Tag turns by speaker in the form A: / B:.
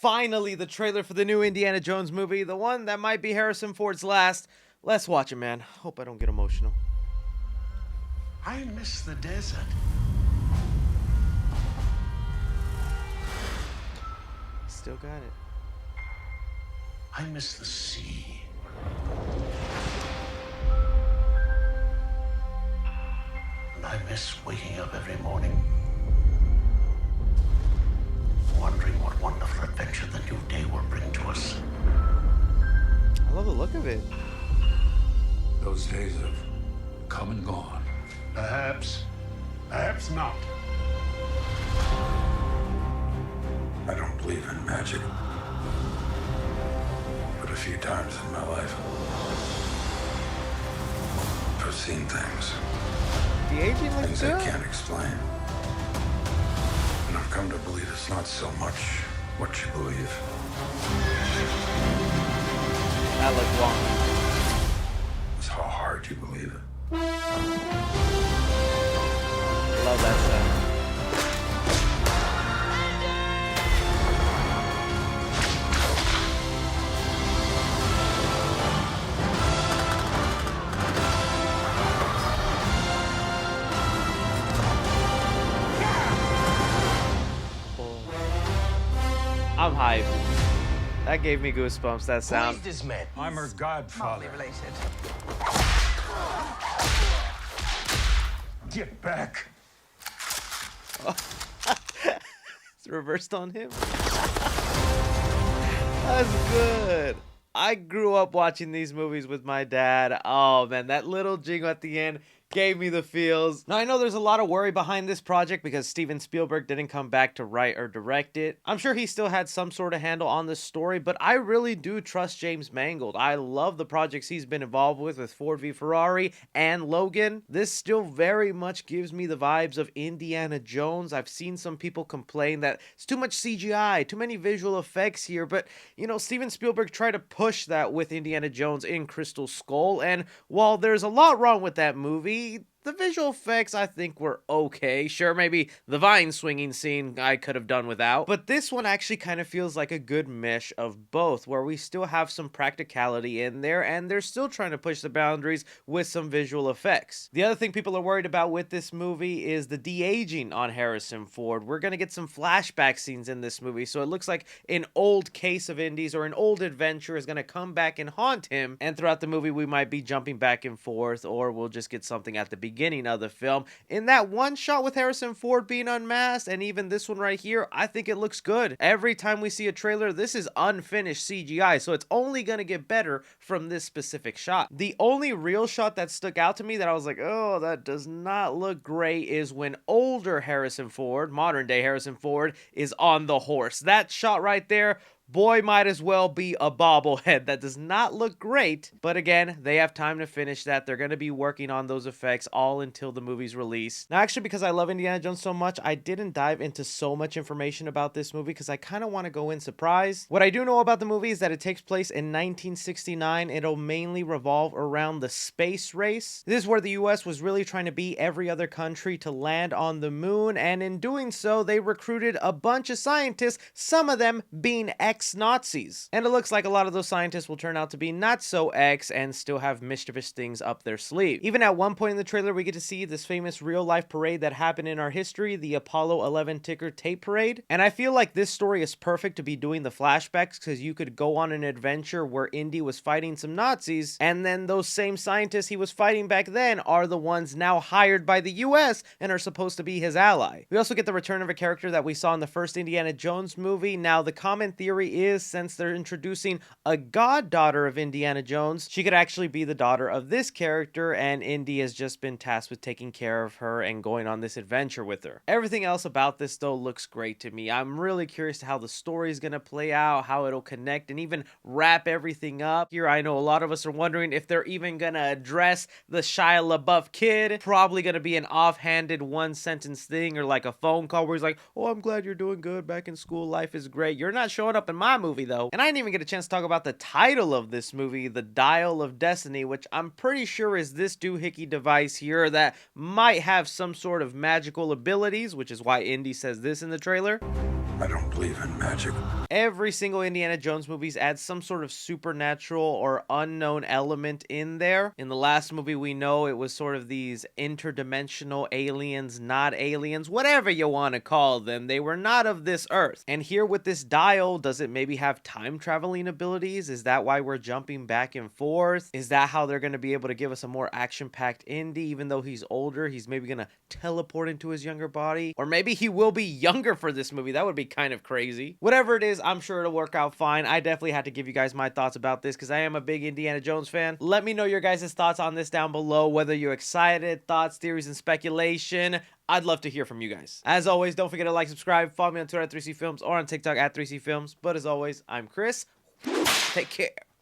A: finally the trailer for the new Indiana Jones movie, the one that might be Harrison Ford's last. Let's watch it, man. Hope I don't get emotional.
B: I miss the desert.
A: Still got it.
B: I miss the sea. And I miss waking up every morning, wondering what wonderful adventure the new day will bring to us.
A: I love the look of it.
C: Those days have come and gone.
B: Perhaps not.
C: I don't believe in magic. But a few times in my life, I've seen things.
A: The aging looks
C: Things
A: good.
C: I can't explain. And I've come to believe it's not so much what you believe.
A: That looked wrong.
C: It's how hard you believe it.
A: Love that sound. I'm hyped. That gave me goosebumps, that sound.
B: Who is this man?
C: I'm her godfather.
D: Related.
C: Get back.
A: It's reversed on him. That's good. I grew up watching these movies with my dad. Oh man, that little jingle at the end gave me the feels. Now I know there's a lot of worry behind this project because Steven Spielberg didn't come back to write or direct it. I'm sure he still had some sort of handle on this story, but I really do trust James Mangold. I love the projects he's been involved with Ford v Ferrari and Logan. This still very much gives me the vibes of Indiana Jones. I've seen some people complain that it's too much CGI, too many visual effects here, but you know, Steven Spielberg tried to push that with Indiana Jones in Crystal Skull, and while there's a lot wrong with that movie, the visual effects I think were okay. Sure, maybe the vine swinging scene I could have done without, but this one actually kind of feels like a good mesh of both, where we still have some practicality in there and they're still trying to push the boundaries with some visual effects. The other thing people are worried about with this movie is the de-aging on Harrison Ford. We're gonna get some flashback scenes in this movie, so it looks like an old case of Indies or an old adventure is gonna come back and haunt him, and throughout the movie we might be jumping back and forth, or we'll just get something at the beginning of the film. In that one shot with Harrison Ford being unmasked, and even this one right here, I think it looks good. Every time we see a trailer, this is unfinished CGI, so it's only gonna get better from this specific shot. The only real shot that stuck out to me that I was like, oh, that does not look great, is when older Harrison Ford, modern day Harrison Ford, is on the horse. That shot right there, boy, might as well be a bobblehead. That does not look great, but again, they have time to finish that. They're going to be working on those effects all until the movie's release. Now, actually, because I love Indiana Jones so much, I didn't dive into so much information about this movie because I kind of want to go in surprised. What I do know about the movie is that it takes place in 1969. It'll mainly revolve around the space race. This is where the US was really trying to beat every other country to land on the moon, and in doing so, they recruited a bunch of scientists, some of them being ex-Nazis. And it looks like a lot of those scientists will turn out to be not so ex and still have mischievous things up their sleeve. Even at one point in the trailer, we get to see this famous real-life parade that happened in our history, the Apollo 11 ticker tape parade. And I feel like this story is perfect to be doing the flashbacks because you could go on an adventure where Indy was fighting some Nazis, and then those same scientists he was fighting back then are the ones now hired by the US and are supposed to be his ally. We also get the return of a character that we saw in the first Indiana Jones movie. Now, the common theory is, since they're introducing a goddaughter of Indiana Jones, she could actually be the daughter of this character, and Indy has just been tasked with taking care of her and going on this adventure with her. Everything else about this, though, looks great to me. I'm really curious to how the story is going to play out, how it'll connect, and even wrap everything up. Here, I know a lot of us are wondering if they're even going to address the Shia LaBeouf kid. Probably going to be an offhanded one-sentence thing or like a phone call where he's like, oh, I'm glad you're doing good back in school. Life is great. You're not showing up in my movie, though. And I didn't even get a chance to talk about the title of this movie, The Dial of Destiny, which I'm pretty sure is this doohickey device here that might have some sort of magical abilities, which is why Indy says this in the trailer.
C: I don't believe in magic.
A: Every single Indiana Jones movies adds some sort of supernatural or unknown element in there. In the last movie, we know it was sort of these interdimensional aliens, not aliens, whatever you want to call them. They were not of this earth. And here with this dial, does it maybe have time traveling abilities? Is that why we're jumping back and forth? Is that how they're going to be able to give us a more action-packed Indy? Even though he's older, he's maybe going to teleport into his younger body? Or maybe he will be younger for this movie. That would be kind of crazy. Whatever it is, I'm sure it'll work out fine. I definitely had to give you guys my thoughts about this because I am a big Indiana Jones fan. Let me know your guys' thoughts on this down below, whether you're excited, thoughts, theories, and speculation. I'd love to hear from you guys. As always, don't forget to like, subscribe, follow me on Twitter at 3C Films or on TikTok at 3C Films. But as always, I'm Chris. Take care.